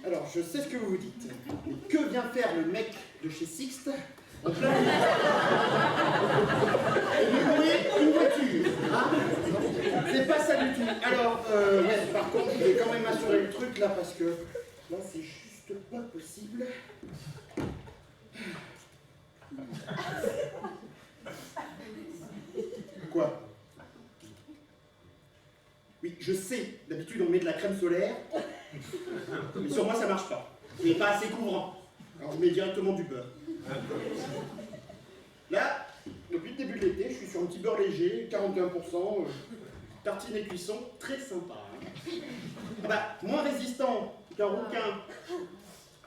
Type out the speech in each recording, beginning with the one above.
Alors, je sais ce que vous vous dites. Mais que vient faire le mec de chez Sixt en plein milieu et lui louer une voiture, hein? C'est pas ça du tout. Alors, ouais, par contre, je vais quand même assurer le truc là, parce que là, c'est juste pas possible. Quoi? Oui, je sais, d'habitude on met de la crème solaire, mais sur moi ça marche pas. Il n'est pas assez couvrant. Alors je mets directement du beurre. Là, depuis le début de l'été, je suis sur un petit beurre léger, 41%, tartine et cuisson, très sympa. Hein. Ah bah, moins résistant qu'un rouquin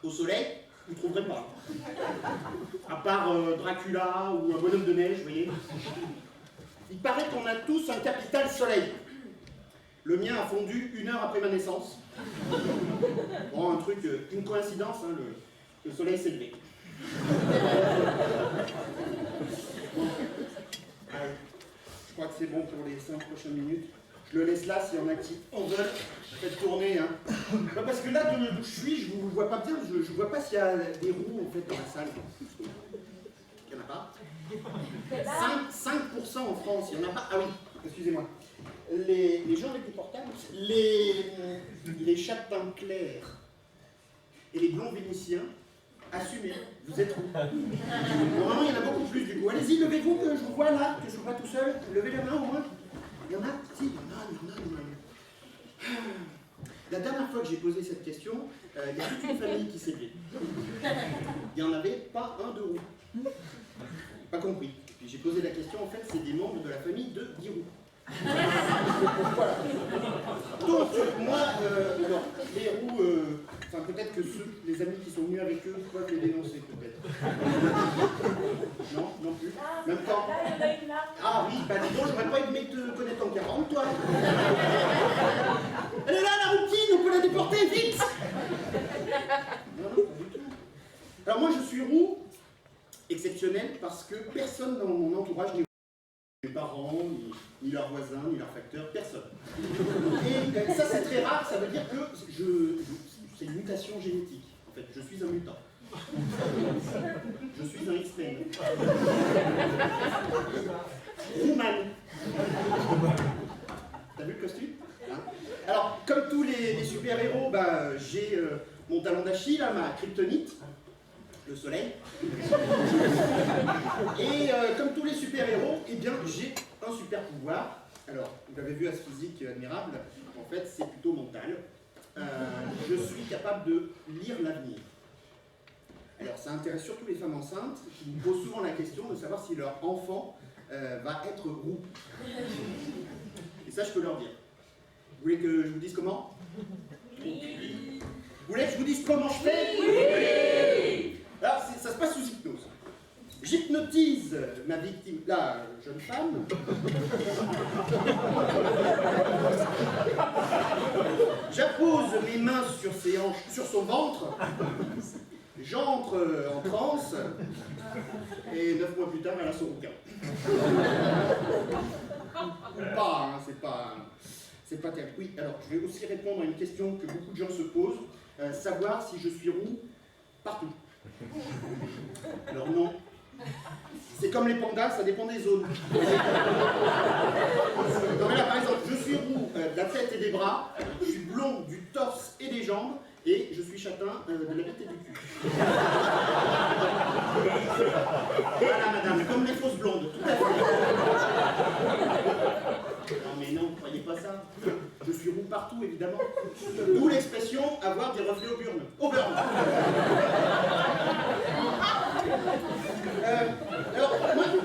au soleil, vous ne trouverez pas. À part Dracula ou un bonhomme de neige, vous voyez. Il paraît qu'on a tous un capital soleil. Le mien a fondu 1 heure après ma naissance. Bon, un truc, une coïncidence, hein, le soleil s'est levé. Bon. Je crois que c'est bon pour les 5 prochaines minutes. Je le laisse là, s'il y en a qui en veulent. Faites tourner. Hein. Parce que là, d'où je suis, je ne vois pas bien. Je ne vois pas s'il y a des roues en fait, dans la salle. Il n'y en a pas. 5% en France, il n'y en a pas. Ah oui, excusez-moi. Les gens avec des portables, les châtains clairs et les blonds vénitiens, assumez, vous êtes où? Normalement, il y en a beaucoup plus du coup. Allez-y, levez-vous, que je vous vois là, que je ne suis pas tout seul. Levez la main au moins. Il y en a? Si, il y en a. La dernière fois que j'ai posé cette question, il y a toute une famille qui s'est levée. Il n'y en avait pas un de roux. Pas compris. Puis j'ai posé la question, en fait, c'est des membres de la famille de Giroud. Voilà. Donc, moi, alors, les roues, enfin peut-être que les amis qui sont venus avec eux peuvent les dénoncer, peut-être. Non, non plus. Même temps. Ah oui, bah dis donc, j'aurais pas aimé te connaître en 40, toi. Elle est là, la routine, on peut la déporter, vite. Non, non, pas du tout. Alors moi, je suis roux, exceptionnel, parce que personne dans mon entourage n'est mes parents, ni leurs voisins, ni leurs facteurs, personne. Et ça c'est très rare, ça veut dire que c'est une mutation génétique. En fait, je suis un mutant. Je suis un X-Men. Human. T'as vu le costume hein? Alors, comme tous les super-héros, bah, j'ai mon talon d'Achille, ma kryptonite. Le soleil. Et comme tous les super-héros, eh bien, j'ai un super pouvoir. Alors, vous l'avez vu à ce physique admirable, en fait, c'est plutôt mental. Je suis capable de lire l'avenir. Alors, ça intéresse surtout les femmes enceintes qui me posent souvent la question de savoir si leur enfant va être roux. Et ça, je peux leur dire. Vous voulez que je vous dise comment? Oui. Vous voulez que je vous dise comment je fais? Oui. Alors, ça se passe sous hypnose. J'hypnotise ma victime, la jeune femme. J'appose mes mains sur ses hanches, sur son ventre. J'entre en transe. Et 9 mois plus tard, elle a son rouquin. Ou pas, hein, c'est pas terrible. Oui, alors, je vais aussi répondre à une question que beaucoup de gens se posent. Savoir si je suis roux partout. Alors non. C'est comme les pandas, ça dépend des zones. Non mais là par exemple, je suis roux de la tête et des bras, je suis blond du torse et des jambes, et je suis châtain de la tête et du cul. Voilà madame, comme les fausses blondes, tout à fait. Non mais non, vous croyez pas ça. Je suis roux partout évidemment. D'où l'expression avoir des reflets au burn. Au burn. Alors, moi, je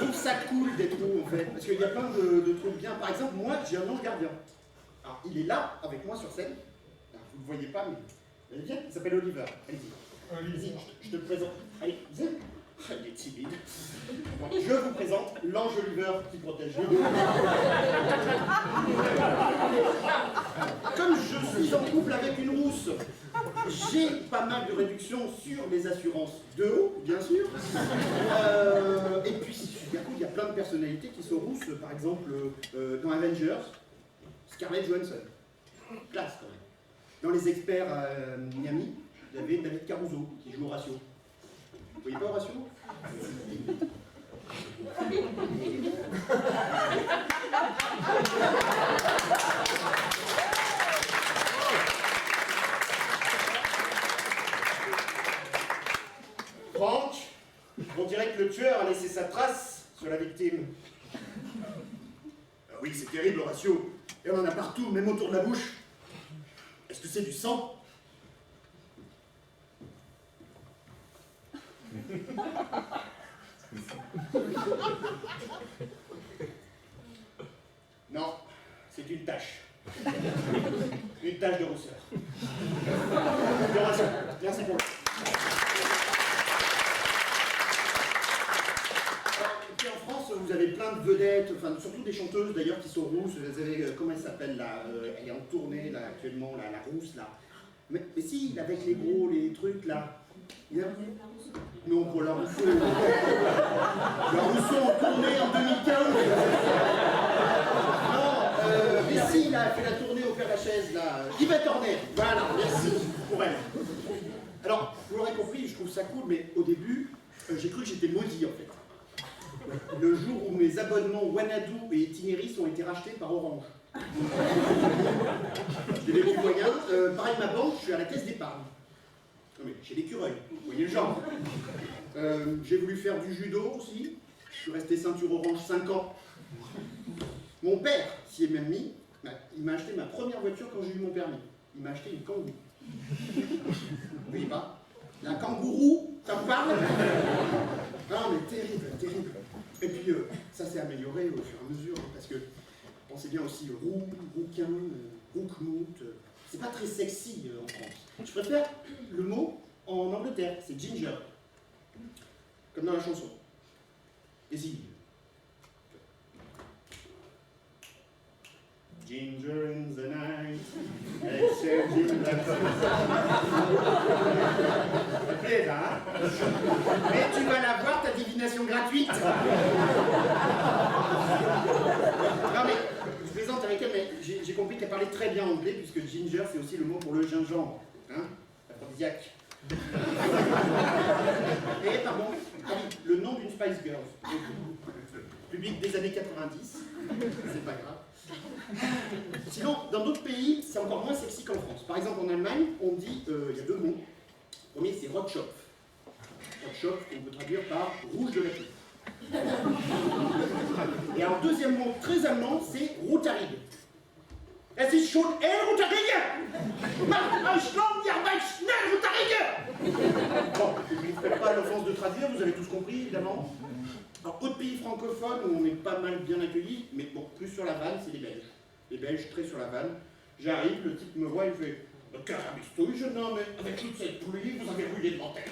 trouve ça cool d'être roux en fait, parce qu'il y a plein de trucs bien. Par exemple, moi, j'ai un ange gardien. Alors, il est là, avec moi sur scène. Alors, vous ne le voyez pas, mais allez, viens, il s'appelle Oliver. Allez-y. Allez-y, je te le présente. Allez, viens. Il est timide. Donc, je vous présente l'ange Oliver qui protège le dos. Comme je suis en couple avec une rousse, j'ai pas mal de réductions sur les assurances de haut, bien sûr. Et puis, il y a plein de personnalités qui sont rousses, par exemple, dans Avengers, Scarlett Johansson. Classe, quand même. Dans les experts à Miami, vous avez David Caruso qui joue Horatio. Vous voyez pas Horatio? Franck, on dirait que le tueur a laissé sa trace sur la victime. Ah oui, c'est terrible, Horatio. Et on en a partout, même autour de la bouche. Est-ce que c'est du sang? Non, c'est une tache. Une tache de rousseur. Merci pour le... Et puis en France, vous avez plein de vedettes, enfin surtout des chanteuses d'ailleurs qui sont rousses. Vous avez, comment elle s'appelle là, elle est en tournée là actuellement, là, la rousse là. Mais si, avec les gros, les trucs là. Bien. Non, pour la Rousseau. La Rousseau en tournée en 2015. Non, mais si, là, elle fait la tournée au Père-Lachaise, là. Yvette Horner. Voilà, merci pour elle. Alors, vous l'aurez compris, je trouve ça cool, mais au début, j'ai cru que j'étais maudit en fait. Le jour où mes abonnements Wanadoo et Itinéris ont été rachetés par Orange. J'ai les petits moyens. Pareil, ma banque, je suis à la caisse d'épargne. Non mais j'ai l'écureuil, vous voyez le genre. J'ai voulu faire du judo aussi. Je suis resté ceinture orange 5 ans. Mon père s'y est même mis. Il m'a acheté ma première voiture quand j'ai eu mon permis. Il m'a acheté une Kangoo. Vous voyez pas? La kangourou, ça me parle? Non mais terrible, terrible. Et puis ça s'est amélioré au fur et à mesure, parce que pensez bien aussi roux, rouquin, roukmout. C'est pas très sexy en France. Je préfère le mot en Angleterre, c'est ginger. Comme dans la chanson. Et si. Ginger in the night, exchanging the ça plaît, ça, hein? Mais tu vas l'avoir, ta divination gratuite. Non mais, je plaisante avec elle, mais j'ai compris qu'elle parlait très bien anglais, puisque ginger, c'est aussi le mot pour le gingembre, hein? Aphrodisiaque. Et, pardon, ah oui, le nom d'une Spice Girls. Public des années 90, c'est pas grave. Sinon, dans d'autres pays, c'est encore moins sexy qu'en France. Par exemple, en Allemagne, on dit, il y a deux mots. Le premier, c'est Rotschopf. Rotschopf, on peut traduire par rouge de la pluie. Et un deuxième mot très allemand, c'est Routarig. Es ist schon Routarig! Macht euch lang, ihr seid schnell Routarig! Bon, je ne vous ferai pas l'offense de traduire, vous avez tous compris, évidemment. Alors, autre pays francophone où on est pas mal bien accueillis, mais bon, plus sur la vanne, c'est les Belges. Les Belges, très sur la vanne. J'arrive, le type me voit, il fait « Carabistouille, jeune homme, avec toute cette pluie, vous avez brûlé de dentaire. »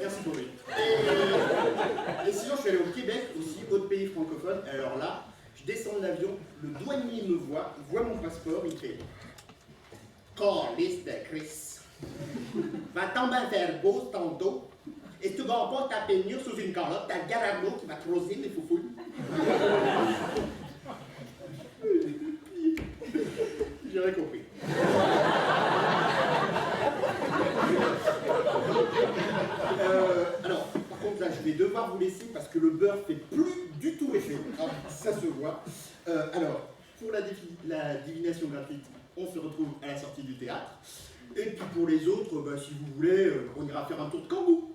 Merci pour lui. Et sinon, je suis allé au Québec, aussi, autre pays francophone. Alors là, je descends de l'avion, le douanier me voit, il voit mon passeport, il fait « Calice de Chris, va tomber vers beau tantôt, et tu ne vas pas ta peignure sous une calotte, t'as le garagno qui va creuser mes foufouilles. » J'ai rien compris. Alors, par contre là, je vais devoir vous laisser parce que le beurre fait plus du tout effet. Ah, ça se voit. Alors, pour la divination gratuite, on se retrouve à la sortie du théâtre. Et puis pour les autres, bah, si vous voulez, on ira faire un tour de Kangoo.